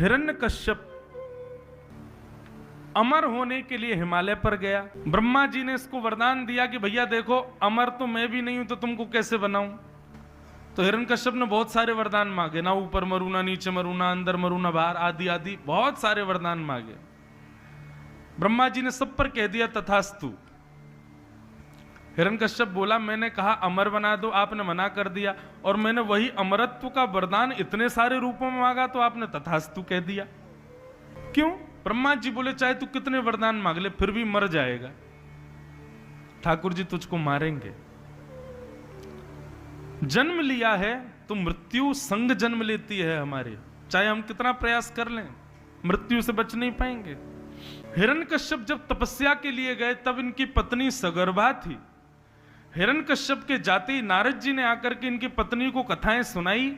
हिरण्यकश्यप अमर होने के लिए हिमालय पर गया। ब्रह्मा जी ने इसको वरदान दिया कि भैया देखो, अमर तो मैं भी नहीं हूं तो तुमको कैसे बनाऊं। तो हिरण्यकश्यप ने बहुत सारे वरदान मांगे, ना ऊपर मरू, ना नीचे मरू, ना अंदर मरू, ना बाहर, आदि आदि बहुत सारे वरदान मांगे। ब्रह्मा जी ने सब पर कह दिया तथास्तु। हिरण्यकश्यप बोला मैंने कहा अमर बना दो, आपने मना कर दिया, और मैंने वही अमरत्व का वरदान इतने सारे रूपों में मांगा तो आपने तथास्तु कह दिया। क्यों? ब्रह्मा जी बोले चाहे तू कितने वरदान मांग ले फिर भी मर जाएगा, ठाकुर जी तुझको मारेंगे। जन्म लिया है तो मृत्यु संग जन्म लेती है हमारे, चाहे हम कितना प्रयास कर लें मृत्यु से बच नहीं पाएंगे। हिरण्यकश्यप जब तपस्या के लिए गए तब इनकी पत्नी सगर्भा थी। हिरण्यकश्यप के जाते ही नारद जी ने आकर के इनकी पत्नी को कथाएं सुनाई,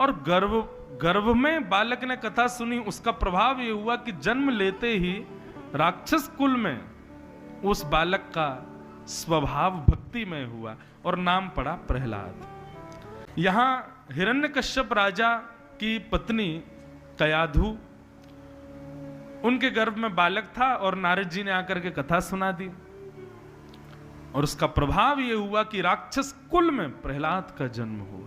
और गर्भ में बालक ने कथा सुनी। उसका प्रभाव यह हुआ कि जन्म लेते ही राक्षस कुल में उस बालक का स्वभाव भक्तिमय हुआ और नाम पड़ा प्रहलाद। यहां हिरण्यकश्यप राजा की पत्नी कयाधु, उनके गर्भ में बालक था और नारद जी ने आकर के कथा सुना दी, और उसका प्रभाव यह हुआ कि राक्षस कुल में प्रहलाद का जन्म हुआ।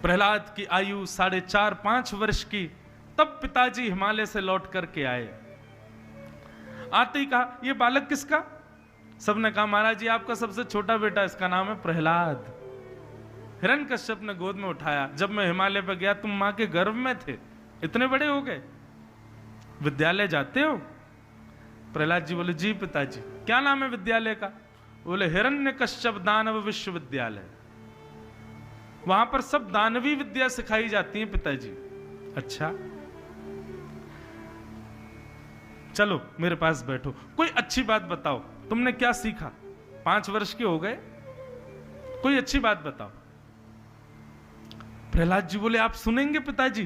प्रहलाद की आयु 4.5-5 वर्ष की, तब पिताजी हिमालय से लौट करके आए। आते ही कहा यह बालक किसका? सबने कहा महाराज जी आपका सबसे छोटा बेटा, इसका नाम है प्रहलाद। हिरण्यकश्यप ने गोद में उठाया। जब मैं हिमालय पर गया तुम मां के गर्भ में थे, इतने बड़े हो गए, विद्यालय जाते हो? प्रहलाद जी बोले जी पिताजी। क्या नाम है विद्यालय का? बोले हिरण्यकश्यप दानव विश्वविद्यालय, वहां पर सब दानवी विद्या सिखाई जाती है पिताजी। अच्छा चलो मेरे पास बैठो, कोई अच्छी बात बताओ, तुमने क्या सीखा? 5 वर्ष के हो गए, कोई अच्छी बात बताओ। प्रहलाद जी बोले आप सुनेंगे पिताजी?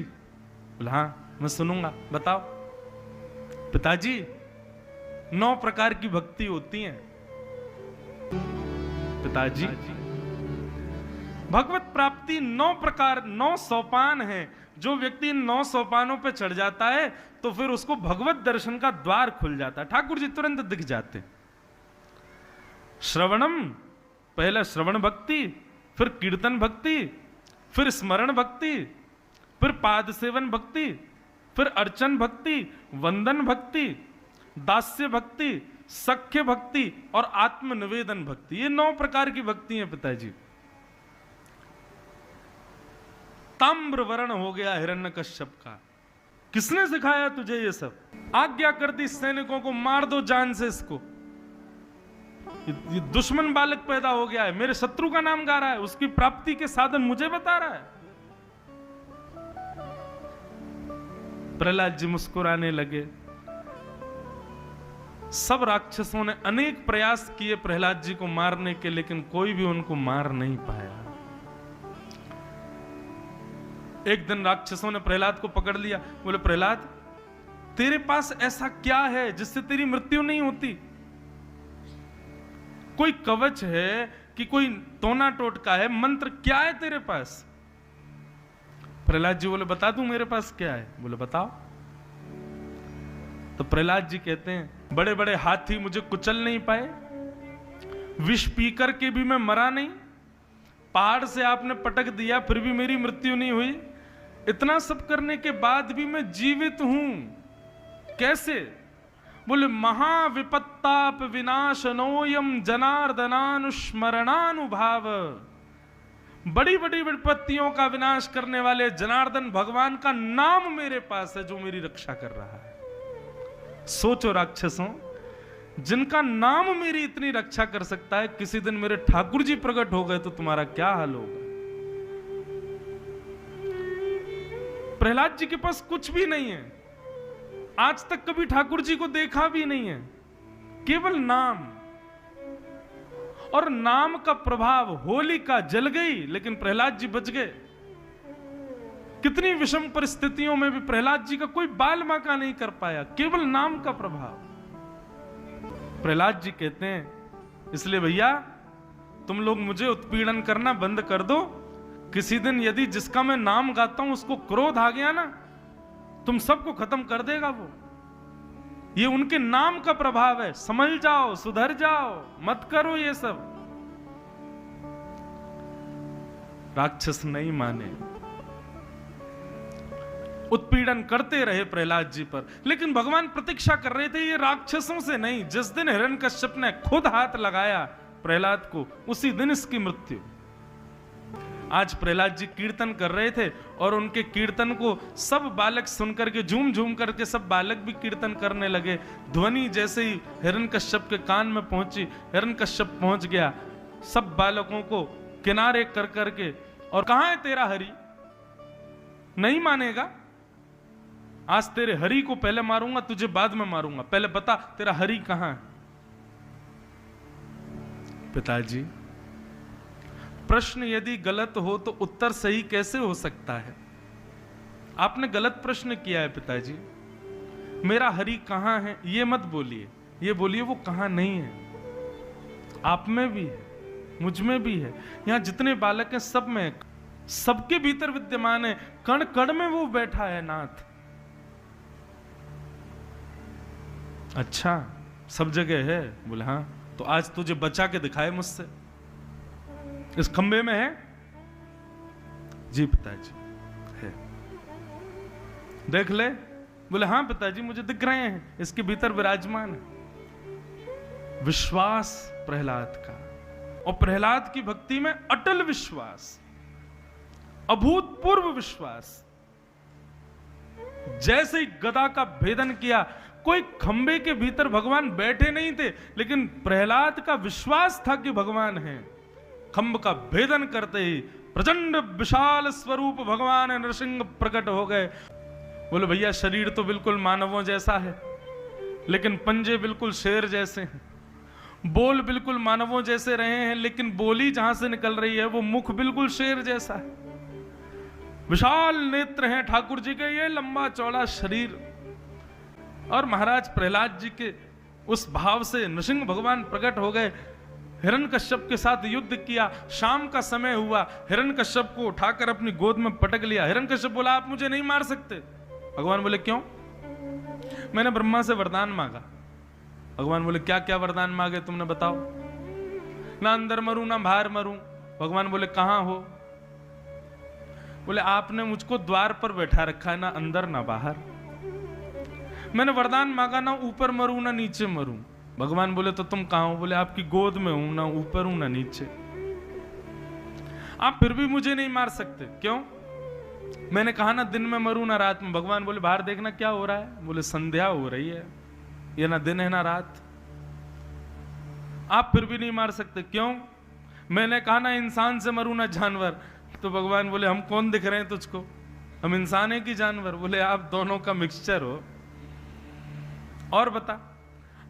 बोले हाँ मैं सुनूंगा, बताओ। पिताजी 9 प्रकार की भक्ति होती है पिताजी। भगवत प्राप्ति 9 प्रकार, 9 सोपान हैं। जो व्यक्ति 9 सोपानों पे चढ़ जाता है तो फिर उसको भगवत दर्शन का द्वार खुल जाता है, ठाकुर जी तुरंत दिख जाते। श्रवणम, पहला श्रवण भक्ति, फिर कीर्तन भक्ति, फिर स्मरण भक्ति, फिर पाद सेवन भक्ति, फिर अर्चन भक्ति, वंदन भक्ति, दास्य भक्ति, सख्य भक्ति और आत्मनिवेदन भक्ति। ये 9 प्रकार की भक्ति हैं पिताजी। ताम्र वर्ण हो गया हिरण्यकश्यप का। किसने सिखाया तुझे ये सब? आज्ञा कर दी सैनिकों को मार दो जान से इसको। ये दुश्मन बालक पैदा हो गया है, मेरे शत्रु का नाम गा रहा है, उसकी प्राप्ति के साधन मुझे बता रहा है। प्रहलाद जी मुस्कुराने लगे। सब राक्षसों ने अनेक प्रयास किए प्रहलाद जी को मारने के, लेकिन कोई भी उनको मार नहीं पाया। एक दिन राक्षसों ने प्रहलाद को पकड़ लिया। बोले प्रहलाद तेरे पास ऐसा क्या है जिससे तेरी मृत्यु नहीं होती? कोई कवच है कि कोई टोना टोटका है, मंत्र क्या है तेरे पास? प्रहलाद जी बोले बता दूं मेरे पास क्या है? बोले बताओ। तो प्रहलाद जी कहते हैं बड़े बड़े हाथी मुझे कुचल नहीं पाए, विष पीकर के भी मैं मरा नहीं, पहाड़ से आपने पटक दिया फिर भी मेरी मृत्यु नहीं हुई, इतना सब करने के बाद भी मैं जीवित हूं। कैसे? बोले महाविपत्ताप विनाशनोयम जनार्दनानुस्मरणानुभाव। बड़ी बड़ी विपत्तियों का विनाश करने वाले जनार्दन भगवान का नाम मेरे पास है जो मेरी रक्षा कर रहा है। सोचो राक्षसों, जिनका नाम मेरी इतनी रक्षा कर सकता है, किसी दिन मेरे ठाकुर जी प्रकट हो गए तो तुम्हारा क्या हाल होगा? प्रहलाद जी के पास कुछ भी नहीं है, आज तक कभी ठाकुर जी को देखा भी नहीं है, केवल नाम। और नाम का प्रभाव, होलिका जल गई लेकिन प्रहलाद जी बच गए। कितनी विषम परिस्थितियों में भी प्रहलाद जी का कोई बाल बांका नहीं कर पाया, केवल नाम का प्रभाव। प्रहलाद जी कहते हैं इसलिए भैया तुम लोग मुझे उत्पीड़न करना बंद कर दो, किसी दिन यदि जिसका मैं नाम गाता हूं उसको क्रोध आ गया ना, तुम सबको खत्म कर देगा वो। ये उनके नाम का प्रभाव है। समझ जाओ, सुधर जाओ, मत करो ये सब। राक्षस नहीं माने, उत्पीड़न करते रहे प्रहलाद जी पर, लेकिन भगवान प्रतीक्षा कर रहे थे ये राक्षसों से नहीं। जिस दिन हिरण्यकश्यप ने खुद हाथ लगाया प्रहलाद को, उसी दिन इसकी मृत्यु। आज प्रहलाद जी कीर्तन कर रहे थे और उनके कीर्तन को सब बालक सुनकर के झूम झूम करके सब बालक भी कीर्तन करने लगे। ध्वनि जैसे ही हिरण्यकश्यप के कान में पहुंची, हिरण्यकश्यप पहुंच गया सब बालकों को किनारे कर करके, और कहां है तेरा हरि? नहीं मानेगा। आज तेरे हरि को पहले मारूंगा, तुझे बाद में मारूंगा, पहले बता तेरा हरि कहां है? पिताजी, प्रश्न यदि गलत हो तो उत्तर सही कैसे हो सकता है? आपने गलत प्रश्न किया है पिताजी। मेरा हरि कहां है ये मत बोलिए, ये बोलिए वो कहां नहीं है। आप में भी है, मुझ में भी है, यहां जितने बालक हैं सब में, सबके भीतर विद्यमान है। कण कण में वो बैठा है नाथ। अच्छा, सब जगह है? बोले हाँ। तो आज तुझे बचा के दिखाए मुझसे। इस खंबे में है? जी पिताजी है। देख ले। बोले हाँ पिताजी मुझे दिख रहे हैं, इसके भीतर विराजमान है। विश्वास प्रहलाद का, और प्रहलाद की भक्ति में अटल विश्वास, अभूतपूर्व विश्वास। जैसे ही गदा का भेदन किया, कोई खंबे के भीतर भगवान बैठे नहीं थे, लेकिन प्रहलाद का विश्वास था कि भगवान है। खंब का भेदन करते ही प्रचंड विशाल स्वरूप भगवान नरसिंह प्रकट हो गए। बोले भैया शरीर तो बिल्कुल मानवों जैसा है, लेकिन पंजे बिल्कुल शेर जैसे हैं। बोल बिल्कुल मानवों जैसे रहे हैं, लेकिन बोली जहां से निकल रही है वो मुख बिल्कुल शेर जैसा है। विशाल नेत्र हैं ठाकुर जी के, ये लंबा चौड़ा शरीर। और महाराज प्रहलाद जी के उस भाव से नृसिंह भगवान प्रकट हो गए। हिरण्यकश्यप के साथ युद्ध किया। शाम का समय हुआ, हिरण्यकश्यप को उठाकर अपनी गोद में पटक लिया। हिरण्यकश्यप बोला आप मुझे नहीं मार सकते। भगवान बोले क्यों? मैंने ब्रह्मा से वरदान मांगा। भगवान बोले क्या क्या वरदान मांगे तुमने बताओ? ना अंदर मरूं ना बाहर मरूं। भगवान बोले कहां हो? बोले आपने मुझको द्वार पर बैठा रखा है, ना अंदर ना बाहर। मैंने वरदान मांगा ना ऊपर मरूं ना नीचे मरूं। भगवान बोले तो तुम कहां हो? बोले आपकी गोद में हूं, ना ऊपर हूं ना नीचे। आप फिर भी मुझे नहीं मार सकते। क्यों? मैंने कहा ना दिन में मरूं ना रात में। भगवान बोले बाहर देखना क्या हो रहा है। बोले संध्या हो रही है, ये ना दिन है ना रात। आप फिर भी नहीं मार सकते। क्यों? मैंने कहा ना इंसान से मरूं ना जानवर। तो भगवान बोले हम कौन दिख रहे हैं तुझको? हम इंसान है कि जानवर? बोले आप दोनों का मिक्सचर हो। और बता,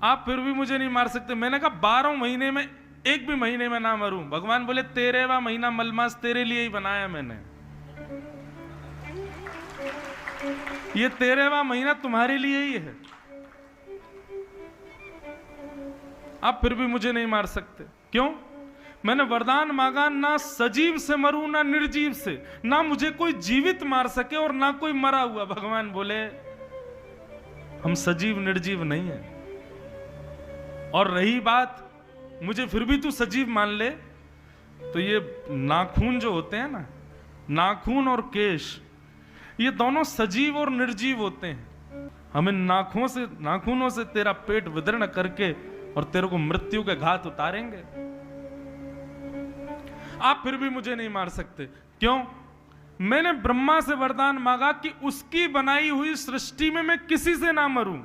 आप फिर भी मुझे नहीं मार सकते। मैंने कहा 12 महीने में एक भी महीने में ना मरूं। भगवान बोले 13वां महीना मलमास तेरे लिए ही बनाया मैंने। ये 13वां महीना तुम्हारे लिए ही है। आप फिर भी मुझे नहीं मार सकते। क्यों? मैंने वरदान मांगा ना सजीव से मरूं ना निर्जीव से, ना मुझे कोई जीवित मार सके और ना कोई मरा हुआ। भगवान बोले हम सजीव निर्जीव नहीं है। और रही बात मुझे फिर भी तू सजीव मान ले, तो ये नाखून जो होते हैं ना, नाखून और केश, ये दोनों सजीव और निर्जीव होते हैं। हम इन नाखूनों से तेरा पेट विदीर्ण करके और तेरे को मृत्यु के घात उतारेंगे। आप फिर भी मुझे नहीं मार सकते। क्यों? मैंने ब्रह्मा से वरदान मांगा कि उसकी बनाई हुई सृष्टि में मैं किसी से ना मरूं।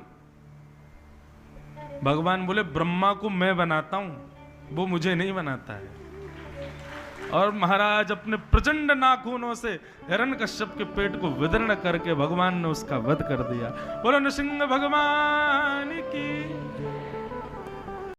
भगवान बोले ब्रह्मा को मैं बनाता हूं, वो मुझे नहीं बनाता है। और महाराज अपने प्रचंड नाखूनों से हिरण्यकश्यप के पेट को विदीर्ण करके भगवान ने उसका वध कर दिया। बोलो नृसिंह भगवान की।